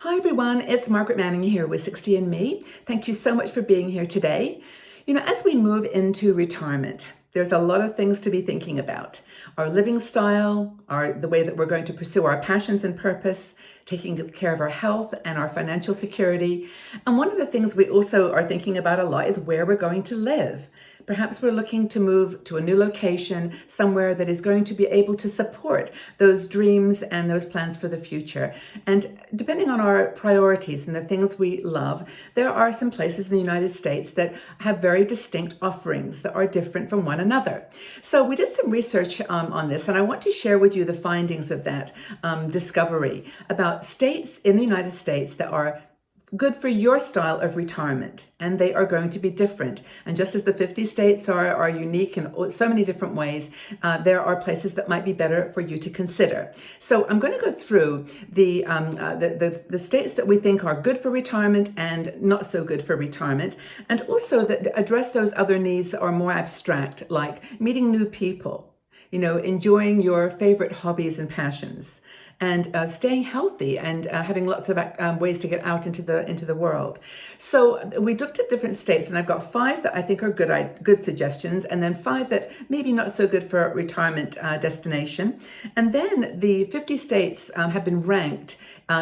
Hi everyone, it's Margaret Manning here with 60 and Me. Thank you so much for being here today. As we move into retirement, there's a lot of things to be thinking about. Our living style, the way that we're going to pursue our passions and purpose, taking good care of our health and our financial security. And one of the things we also are thinking about a lot is where we're going to live. Perhaps we're looking to move to a new location, somewhere that is going to be able to support those dreams and those plans for the future. And depending on our priorities and the things we love, there are some places in the United States that have very distinct offerings that are different from one another. So we did some research on this, and I want to share with you the findings of that discovery about states in the United States that are good for your style of retirement, and they are going to be different. And just as the 50 states are unique in so many different ways, there are places that might be better for you to consider. So I'm going to go through the states that we think are good for retirement and not so good for retirement, and also that address those other needs that are more abstract, like meeting new people, enjoying your favorite hobbies and passions, and staying healthy and having lots of ways to get out into the world. So we looked at different states, and I've got 5 that I think are good suggestions, and then 5 that maybe not so good for a retirement destination. And then the 50 states have been ranked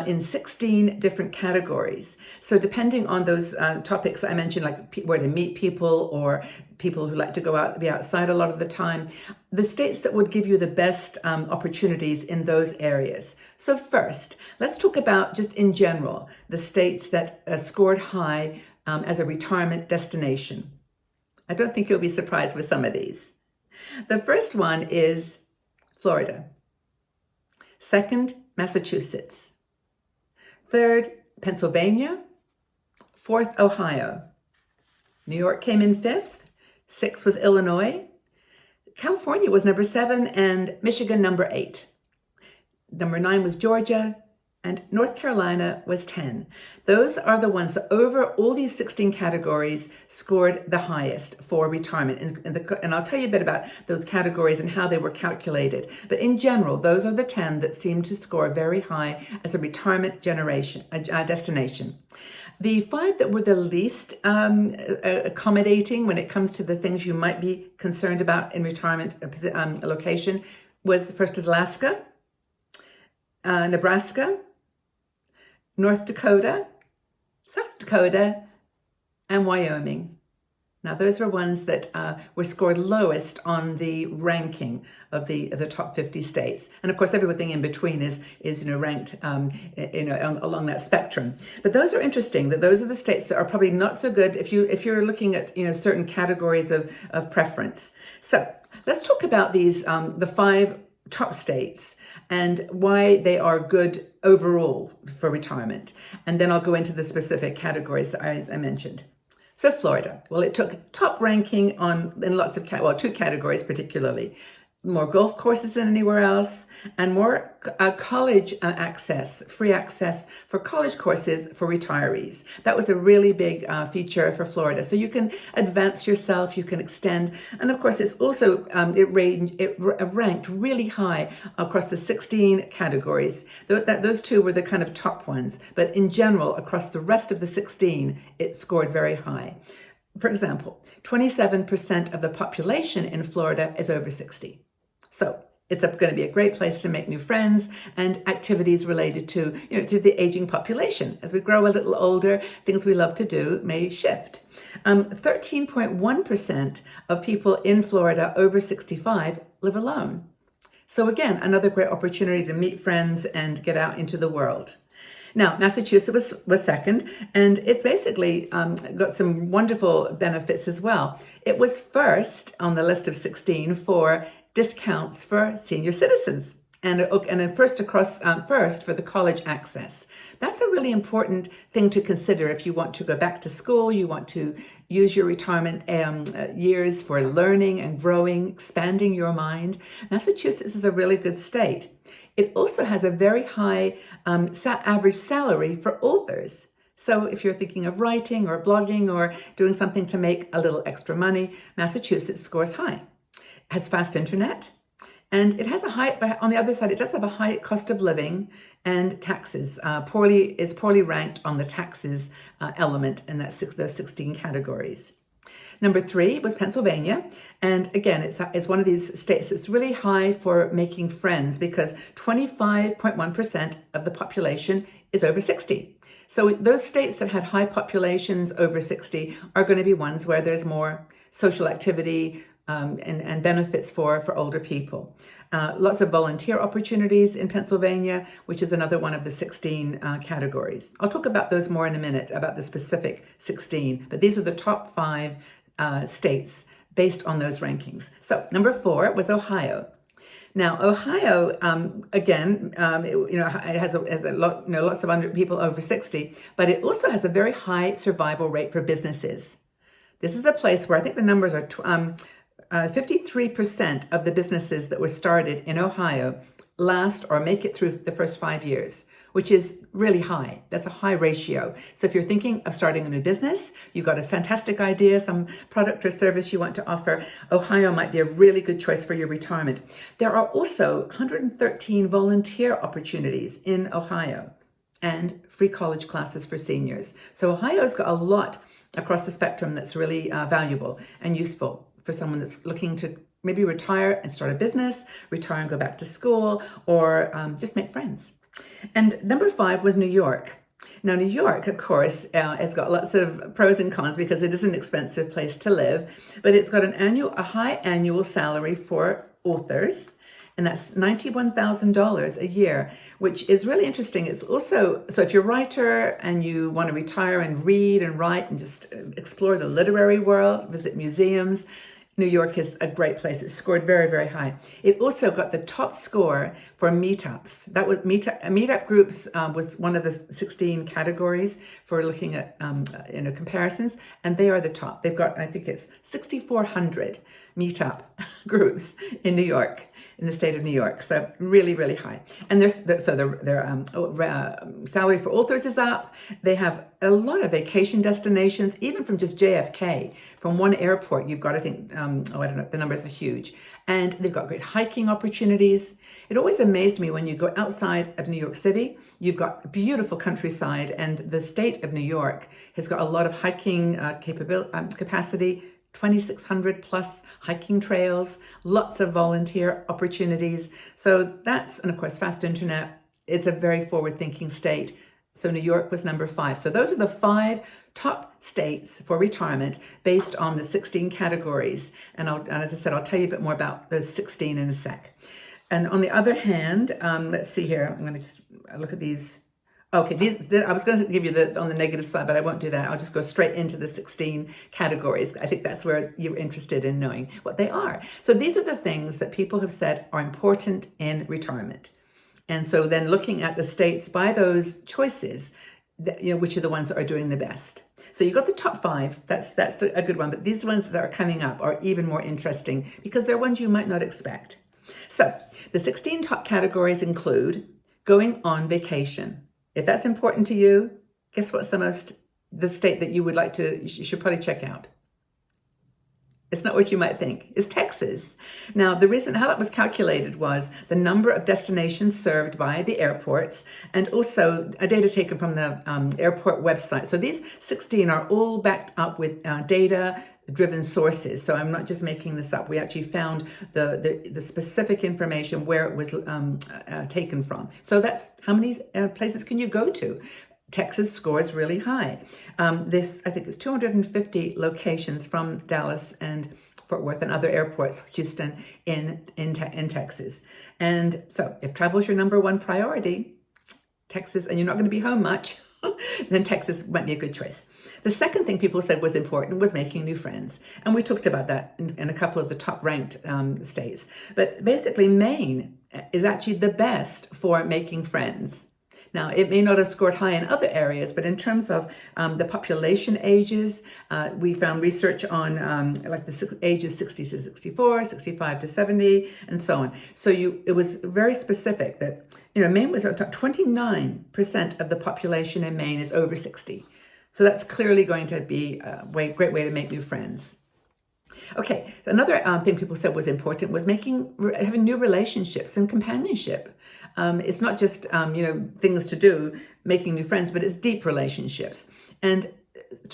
in 16 different categories. So depending on those topics I mentioned, like where to meet people or people who like to go out, be outside a lot of the time, the states that would give you the best opportunities in those areas. So first, let's talk about just in general, the states that scored high as a retirement destination. I don't think you'll be surprised with some of these. The first one is Florida. Second, Massachusetts. Third, Pennsylvania. Fourth, Ohio. New York came in 5th. 6th was Illinois. California was number 7, and Michigan number 8. Number 9 was Georgia, and North Carolina was 10. Those are the ones that over all these 16 categories scored the highest for retirement. And I'll tell you a bit about those categories and how they were calculated. But in general, those are the 10 that seem to score very high as a retirement destination. The 5 that were the least accommodating when it comes to the things you might be concerned about in retirement location was first Alaska, Nebraska, North Dakota, South Dakota, and Wyoming. Now, those were ones that were scored lowest on the ranking of the top 50 states, and of course, everything in between is ranked along that spectrum. But those are interesting. That those are the states that are probably not so good if you're looking at certain categories of preference. So let's talk about these the 5 top states and why they are good overall for retirement, and then I'll go into the specific categories that I mentioned. So Florida, well, it took top ranking in lots of 2 categories particularly. More golf courses than anywhere else, and more college access, free access for college courses for retirees. That was a really big feature for Florida. So you can advance yourself, you can extend, and of course it's also it ranked really high across the 16 categories. Those 2 were the kind of top ones, but in general across the rest of the 16, it scored very high. For example, 27% of the population in Florida is over 60. So it's going to be a great place to make new friends and activities related to the aging population. As we grow a little older, things we love to do may shift. 13.1% of people in Florida over 65 live alone. So again, another great opportunity to meet friends and get out into the world. Now, Massachusetts was second, and it's basically got some wonderful benefits as well. It was first on the list of 16 for discounts for senior citizens, and first for the college access. That's a really important thing to consider if you want to go back to school, you want to use your retirement years for learning and growing, expanding your mind. Massachusetts is a really good state. It also has a very high average salary for authors. So if you're thinking of writing or blogging or doing something to make a little extra money, Massachusetts scores high. Has fast internet, And it has a high, but on the other side, it does have a high cost of living and taxes. Poorly ranked on the taxes element in those 16 categories. Number 3 was Pennsylvania. And again, it's one of these states that's really high for making friends because 25.1% of the population is over 60. So those states that had high populations over 60 are going to be ones where there's more social activity and benefits for older people. Lots of volunteer opportunities in Pennsylvania, which is another one of the 16 categories. I'll talk about those more in a minute, about the specific 16, but these are the top 5 states based on those rankings. So number 4 was Ohio. Now, Ohio, again, it has a lot, lots of people over 60, but it also has a very high survival rate for businesses. This is a place where I think the numbers are 53% of the businesses that were started in Ohio last or make it through the first 5 years, which is really high. That's a high ratio. So if you're thinking of starting a new business, you've got a fantastic idea, some product or service you want to offer, Ohio might be a really good choice for your retirement. There are also 113 volunteer opportunities in Ohio and free college classes for seniors. So Ohio's got a lot across the spectrum that's really valuable and useful for someone that's looking to maybe retire and start a business, retire and go back to school, or just make friends. And number 5 was New York. Now, New York, of course, has got lots of pros and cons because it is an expensive place to live, but it's got a high annual salary for authors, and that's $91,000 a year, which is really interesting. It's also, so if you're a writer and you want to retire and read and write and just explore the literary world, visit museums, New York is a great place. It scored very, very high. It also got the top score for meetups. That was meetup groups was one of the 16 categories for looking at comparisons, and they are the top. They've got, I think it's 6,400 meetup groups in New York, in the state of New York. So really, really high. And their salary for authors is up. They have a lot of vacation destinations, even from just JFK. From one airport, you've got, I think, I don't know, the numbers are huge. And they've got great hiking opportunities. It always amazed me when you go outside of New York City, you've got beautiful countryside, and the state of New York has got a lot of hiking capacity, 2,600 plus hiking trails, lots of volunteer opportunities. So that's, and of course, fast internet. It's a very forward-thinking state. So New York was number 5. So those are the 5 top states for retirement based on the 16 categories. And as I said, I'll tell you a bit more about those 16 in a sec. And on the other hand, let's see here. I'm going to just look at these. Okay, I was going to give you on the negative side, but I won't do that. I'll just go straight into the 16 categories. I think that's where you're interested in knowing what they are. So these are the things that people have said are important in retirement. And so then looking at the states by those choices, which are the ones that are doing the best. So you got the top 5. That's a good one. But these ones that are coming up are even more interesting because they're ones you might not expect. So the 16 top categories include going on vacation. If that's important to you, guess what's the state that you should probably check out? It's not what you might think. It's Texas. Now, the reason how that was calculated was the number of destinations served by the airports and also data taken from the airport website. So these 16 are all backed up with data-driven sources. So I'm not just making this up. We actually found the specific information where it was taken from. So that's how many places can you go to? Texas scores really high. I think it's 250 locations from Dallas and Fort Worth and other airports, Houston, in Texas. And so if travel is your number 1 priority, Texas, and you're not going to be home much, then Texas might be a good choice. The second thing people said was important was making new friends. And we talked about that in a couple of the top ranked states. But basically, Maine is actually the best for making friends. Now, it may not have scored high in other areas, but in terms of the population ages, we found research on the ages 60 to 64, 65 to 70, and so on. So it was very specific that, Maine was 29% of the population in Maine is over 60. So that's clearly going to be a great way to make new friends. Okay, another thing people said was important was having new relationships and companionship. It's not just things to do, making new friends, but it's deep relationships. And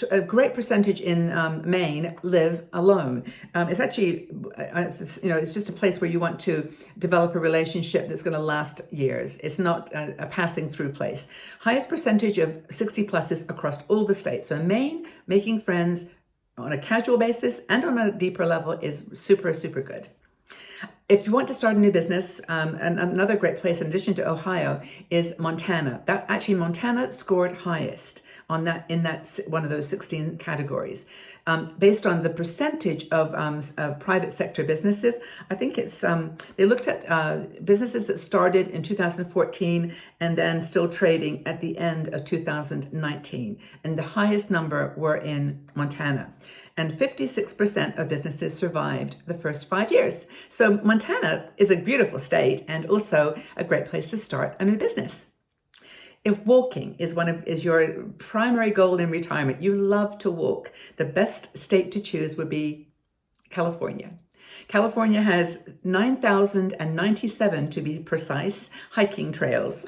a great percentage in Maine live alone. It's actually, it's just a place where you want to develop a relationship that's going to last years. It's not a passing through place. Highest percentage of 60 pluses across all the states. So Maine, making friends on a casual basis and on a deeper level is super, super good. If you want to start a new business, and another great place in addition to Ohio is Montana. Montana scored highest on that in that one of those 16 categories, based on the percentage of private sector businesses. I think it's they looked at businesses that started in 2014 and then still trading at the end of 2019, and the highest number were in Montana. And 56% of businesses survived the first 5 years. So Montana is a beautiful state and also a great place to start a new business. If walking is your primary goal in retirement, you love to walk, the best state to choose would be California. California has 9,097, to be precise, hiking trails.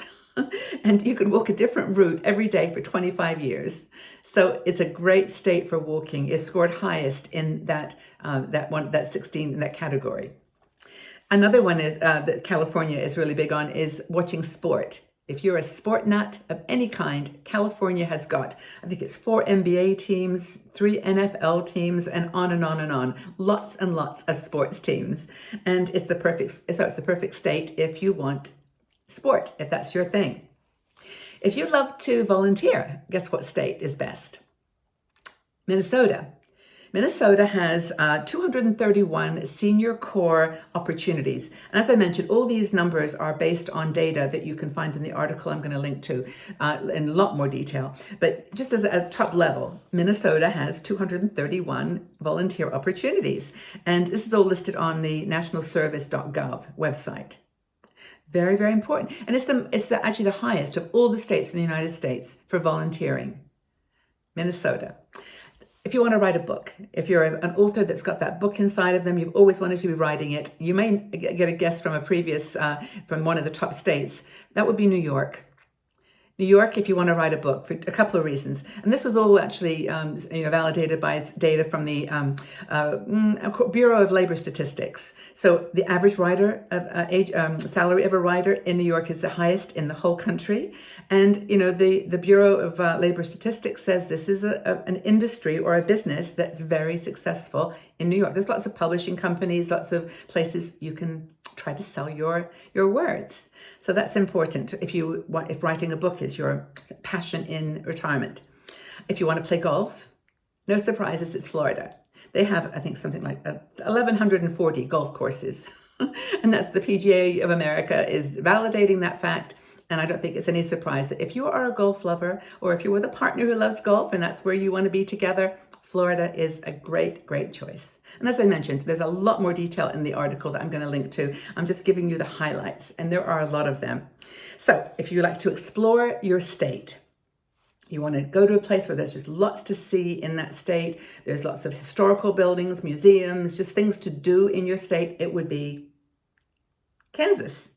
And you can walk a different route every day for 25 years. So it's a great state for walking. It scored highest in that 16 in that category. Another one is that California is really big on is watching sport. If you're a sport nut of any kind, California has got, I think it's 4 NBA teams, 3 NFL teams, and on and on and on. Lots and lots of sports teams. And it's the perfect state if you want sport, if that's your thing. If you love to volunteer, guess what state is best? Minnesota. Minnesota has 231 senior corps opportunities. And as I mentioned, all these numbers are based on data that you can find in the article I'm going to link to in a lot more detail. But just as a top level, Minnesota has 231 volunteer opportunities. And this is all listed on the nationalservice.gov website. Very, very important. And it's actually the highest of all the states in the United States for volunteering. Minnesota. If you want to write a book, if you're an author that's got that book inside of them, you've always wanted to be writing it. You may get a guess from from one of the top states. That would be New York. New York, if you want to write a book, for a couple of reasons. And this was all actually validated by data from the Bureau of Labor Statistics. So the average salary of a writer in New York is the highest in the whole country. And, the Bureau of Labor Statistics says this is an industry or a business that's very successful in New York. There's lots of publishing companies, lots of places you can try to sell your words. So that's important if writing a book is your passion in retirement. If you want to play golf, no surprises, it's Florida. They have, I think, something like 1,140 golf courses. And that's the PGA of America is validating that fact. And I don't think it's any surprise that if you are a golf lover or if you're with a partner who loves golf and that's where you want to be together, Florida is a great, great choice. And as I mentioned, there's a lot more detail in the article that I'm going to link to. I'm just giving you the highlights, and there are a lot of them. So if you like to explore your state, you want to go to a place where there's just lots to see in that state. There's lots of historical buildings, museums, just things to do in your state. It would be Kansas.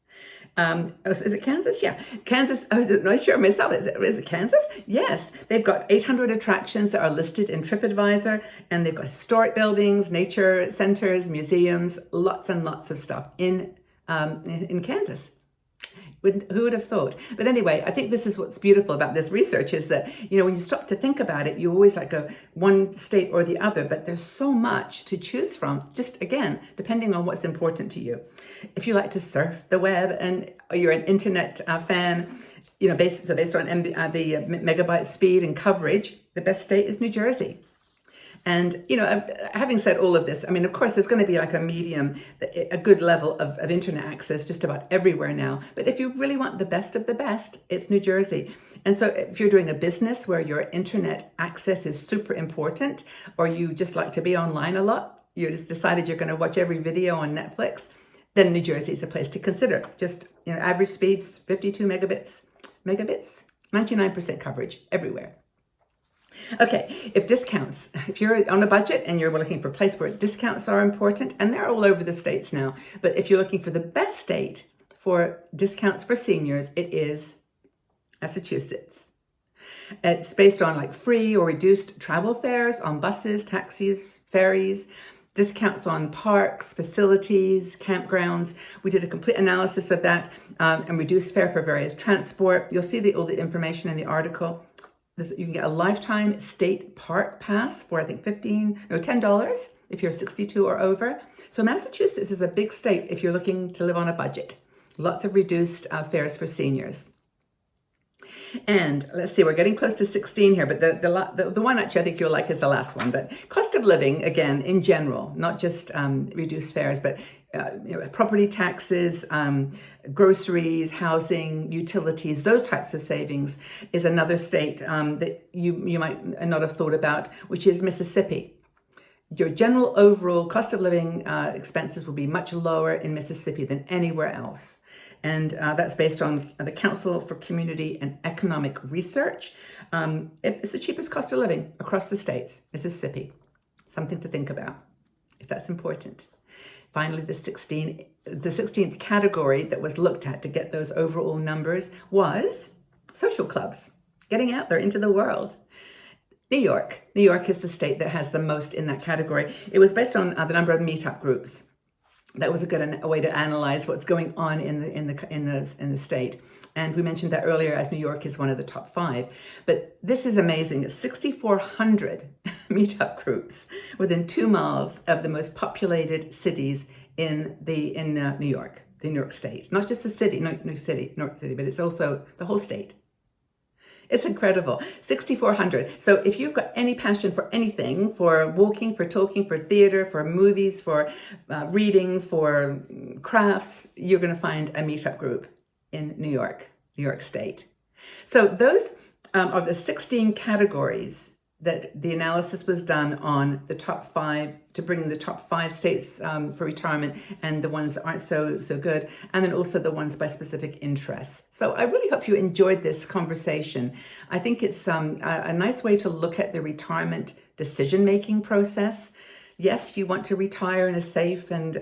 Is it Kansas? Yeah. Kansas, I was not sure myself. Is it Kansas? Yes. They've got 800 attractions that are listed in TripAdvisor, and they've got historic buildings, nature centers, museums, lots and lots of stuff in Kansas. Who would have thought? But anyway, I think this is what's beautiful about this research is that, when you stop to think about it, you always go one state or the other, but there's so much to choose from, just again, depending on what's important to you. If you like to surf the web and you're an internet fan, based on the megabyte speed and coverage, the best state is New Jersey. And, having said all of this, of course, there's going to be like a good level of internet access just about everywhere now. But if you really want the best of the best, it's New Jersey. And so if you're doing a business where your internet access is super important, or you just like to be online a lot, you just decided you're going to watch every video on Netflix, then New Jersey is a place to consider. Just, average speeds, 52 megabits, 99% coverage everywhere. Okay, if you're on a budget and you're looking for a place where discounts are important, and they're all over the states now, but if you're looking for the best state for discounts for seniors, it is Massachusetts. It's based on like free or reduced travel fares on buses, taxis, ferries, discounts on parks, facilities, campgrounds. We did a complete analysis of that, and reduced fare for various transport. You'll see all the information in the article. You can get a lifetime state park pass for I think $10 if you're 62 or over. So Massachusetts is a big state if you're looking to live on a budget. Lots of reduced fares for seniors. And let's see, we're getting close to 16 here, but the one actually I think you'll like is the last one. But cost of living, again, in general, not just reduced fares, but property taxes, groceries, housing, utilities, those types of savings is another state that you might not have thought about, which is Mississippi. Your general overall cost of living expenses will be much lower in Mississippi than anywhere else. And that's based on the Council for Community and Economic Research. It's the cheapest cost of living across the states, Mississippi. Something to think about, if that's important. Finally, the 16th category that was looked at to get those overall numbers was social clubs, getting out there into the world. New York is the state that has the most in that category. It was based on the number of meetup groups. That was a good way to analyze what's going on in the state. And we mentioned that earlier, as New York is one of the top 5. But this is amazing. It's 6,400 meetup groups within 2 miles of the most populated cities in New York, the New York State. Not just the city, New York City, but it's also the whole state. It's incredible. 6,400. So if you've got any passion for anything, for walking, for talking, for theater, for movies, for reading, for crafts, you're going to find a meetup group in New York State. So those are the 16 categories that the analysis was done on the top 5 to bring the top 5 states for retirement and the ones that aren't so good, and then also the ones by specific interests. So I really hope you enjoyed this conversation. I think it's a nice way to look at the retirement decision-making process. Yes, you want to retire in a safe and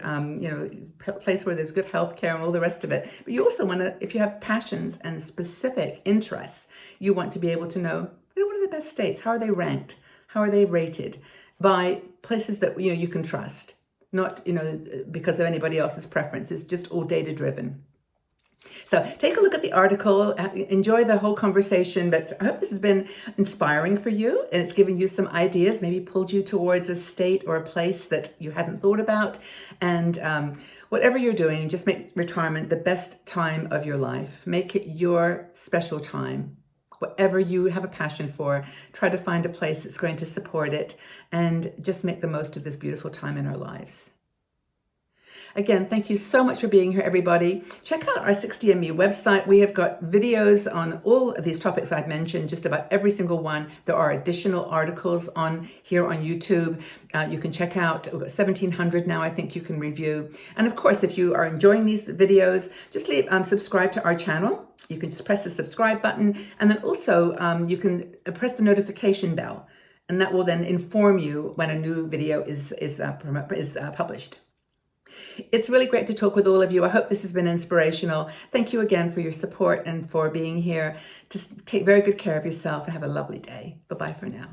place where there's good health care and all the rest of it. But you also want to, if you have passions and specific interests, you want to be able to know, what are the best states? How are they ranked? How are they rated? By places that you can trust, not because of anybody else's preferences, just all data driven. So take a look at the article, enjoy the whole conversation, but I hope this has been inspiring for you and it's given you some ideas, maybe pulled you towards a state or a place that you hadn't thought about. And whatever you're doing, just make retirement the best time of your life. Make it your special time. Whatever you have a passion for, try to find a place that's going to support it and just make the most of this beautiful time in our lives. Again, thank you so much for being here, everybody. Check out our 60andMe website. We have got videos on all of these topics I've mentioned, just about every single one. There are additional articles on here on YouTube. You can check out, we've got 1,700 now, I think you can review. And of course, if you are enjoying these videos, just subscribe to our channel. You can just press the subscribe button, and then also you can press the notification bell, and that will then inform you when a new video is published. It's really great to talk with all of you. I hope this has been inspirational. Thank you again for your support and for being here. Just take very good care of yourself and have a lovely day. Bye-bye for now.